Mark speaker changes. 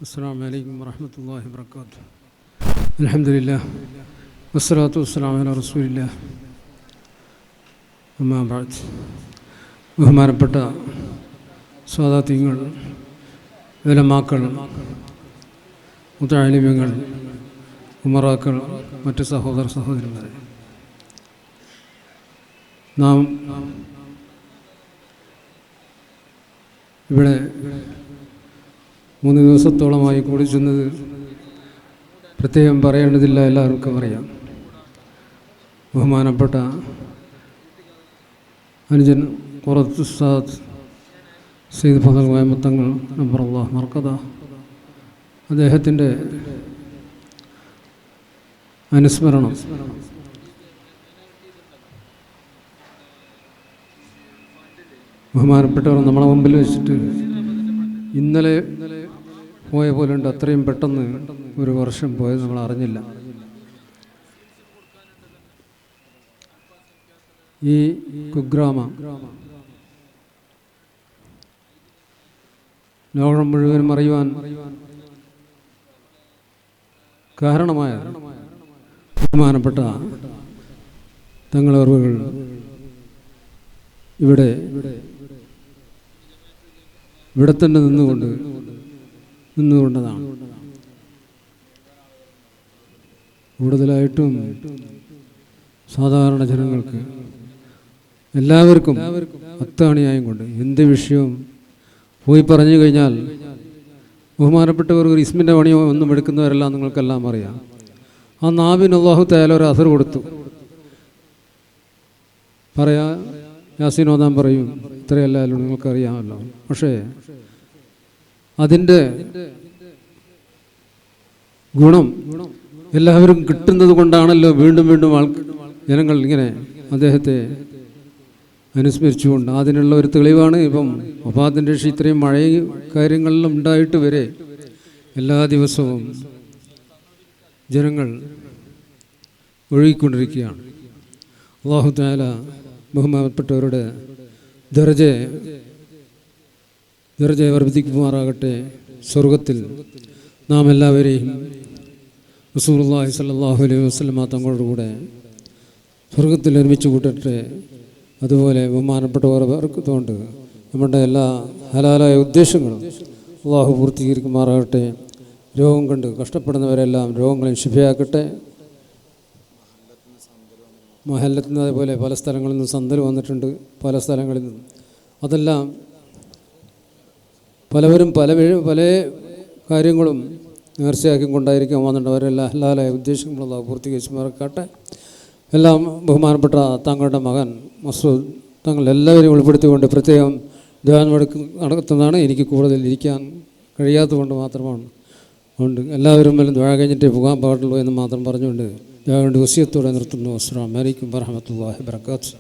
Speaker 1: അസ്സലാമു അലൈക്കും വറഹ്മത്തുള്ളാഹി വബറകാതുഹു. അൽഹംദുലില്ലാഹ് വസ്സലാത്തു വസ്സലാമു അലാ റസൂലില്ലാഹ്. അമ്മാ ബഅദ്. ബഹുമാനപ്പെട്ട സാദാത്യങ്ങൾ, ഉലമാക്കൾ, മുതഅല്ലിമീങ്ങൾ, ഉമറാക്കൾ, മറ്റ് സഹോദര സഹോദരന്മാരെ, നാം ഇവിടെ 3 ദിവസത്തോളമായി കൂടി ചെന്നത് പ്രത്യേകം പറയേണ്ടതില്ല, എല്ലാവർക്കും അറിയാം. ബഹുമാനപ്പെട്ട അനുജൻ ഖുറത്ത് ഉസ്താദ് സയ്യിദ് ഫളൽ വയമത്തങ്ങൾ നബ്ബറല്ലാഹു മർക്കദ, അദ്ദേഹത്തിൻ്റെ അനുസ്മരണം ബഹുമാനപ്പെട്ടവർ നമ്മളെ മുമ്പിൽ വെച്ചിട്ട് ഇന്നലെ പോയ പോലെ ഉണ്ട്. അത്രയും പെട്ടെന്ന് ഒരു വർഷം പോയത് നമ്മൾ അറിഞ്ഞില്ല. ഈ കുഗ്രാമ ലോകം മുഴുവനും അറിയുവാൻ കാരണമായ ബഹുമാനപ്പെട്ട തങ്ങളവറുകൾ ഇവിടെ തന്നെ നിന്നുകൊണ്ടതാണ്. കൂടുതലായിട്ടും സാധാരണ ജനങ്ങൾക്ക് എല്ലാവർക്കും അത്താണിയായും കൊണ്ട് എന്ത് വിഷയവും പോയി പറഞ്ഞു കഴിഞ്ഞാൽ ബഹുമാനപ്പെട്ടവർ ഒരു ഇസ്മിൻ്റെ പണിയോ ഒന്നും എടുക്കുന്നവരെല്ലാം നിങ്ങൾക്കെല്ലാം അറിയാം. ആ നാവിന് അല്ലാഹു തആല ഒരു അസർ കൊടുത്തു. പറയാ യാസീൻ ഓതാൻ പറയും, ഇത്രയല്ലല്ലോ നിങ്ങൾക്കറിയാമല്ലോ. പക്ഷേ അതിൻ്റെ ഗുണം എല്ലാവരും കിട്ടുന്നത് കൊണ്ടാണല്ലോ വീണ്ടും വീണ്ടും ജനങ്ങൾ ഇങ്ങനെ അദ്ദേഹത്തെ അനുസ്മരിച്ചുകൊണ്ട്. അതിനുള്ള ഒരു തെളിവാണ് ഇപ്പം വഫാത്തിൻ്റെ ശേഷം ഇത്രയും മഴ കാര്യങ്ങളെല്ലാം ഉണ്ടായിട്ട് വരെ എല്ലാ ദിവസവും ജനങ്ങൾ ഒഴുകിക്കൊണ്ടിരിക്കുകയാണ്. അല്ലാഹു തആല ബഹുമാനപ്പെട്ടവരുടെ ദർജ വർദ്ധിക്കുമാറാകട്ടെ. സ്വർഗത്തിൽ നാം എല്ലാവരെയും റസൂലുള്ളാഹി സ്വല്ലല്ലാഹു അലൈഹി വസല്ലമ തങ്ങളുടെ കൂടെ സ്വർഗത്തിൽ ഒരുമിച്ച് കൂട്ടട്ടെ. അതുപോലെ ബഹുമാനപ്പെട്ടവർക്കുകൊണ്ട് നമ്മുടെ എല്ലാ ഹലാലായ ഉദ്ദേശങ്ങളും അള്ളാഹു പൂർത്തീകരിക്കുമാറാകട്ടെ. രോഗം കണ്ട് കഷ്ടപ്പെടുന്നവരെല്ലാം രോഗങ്ങളെ ശിഫയാക്കട്ടെ. മഹല്ലത്തിൽ നിന്ന് അതേപോലെ പല സ്ഥലങ്ങളിൽ നിന്ന് സന്തൽ വന്നിട്ടുണ്ട്, പല സ്ഥലങ്ങളിൽ നിന്നും. അതെല്ലാം പലവരും പല കാര്യങ്ങളും നേർച്ചയാക്കിക്കൊണ്ടായിരിക്കും വന്നിട്ടുണ്ട്. അവരെല്ലാം ഹലാലായ ഉദ്ദേശങ്ങളുള്ള പൂർത്തീകരിച്ചുമാറാകട്ടെ. എല്ലാം ബഹുമാനപ്പെട്ട തങ്ങളുടെ മകൻ മസൂദ് തങ്ങൾ എല്ലാവരെയും ഉൾപ്പെടുത്തിക്കൊണ്ട് പ്രത്യേകം ധ്യാനം നടത്തുന്നതാണ്. എനിക്ക് കൂടുതൽ ഇരിക്കാൻ കഴിയാത്തതുകൊണ്ട് മാത്രമാണ്. അതുകൊണ്ട് എല്ലാവരും മേലും ദുആ കഴിഞ്ഞിട്ടേ പോകാൻ പാടുള്ളൂ എന്ന് മാത്രം പറഞ്ഞുകൊണ്ട് ദ്വാ കൊണ്ട് വസിയത്തോടെ നിർത്തുന്നു. അസ്സലാമു അലൈക്കും വറഹ്മത്തുള്ളാഹി വബറകാതുഹു.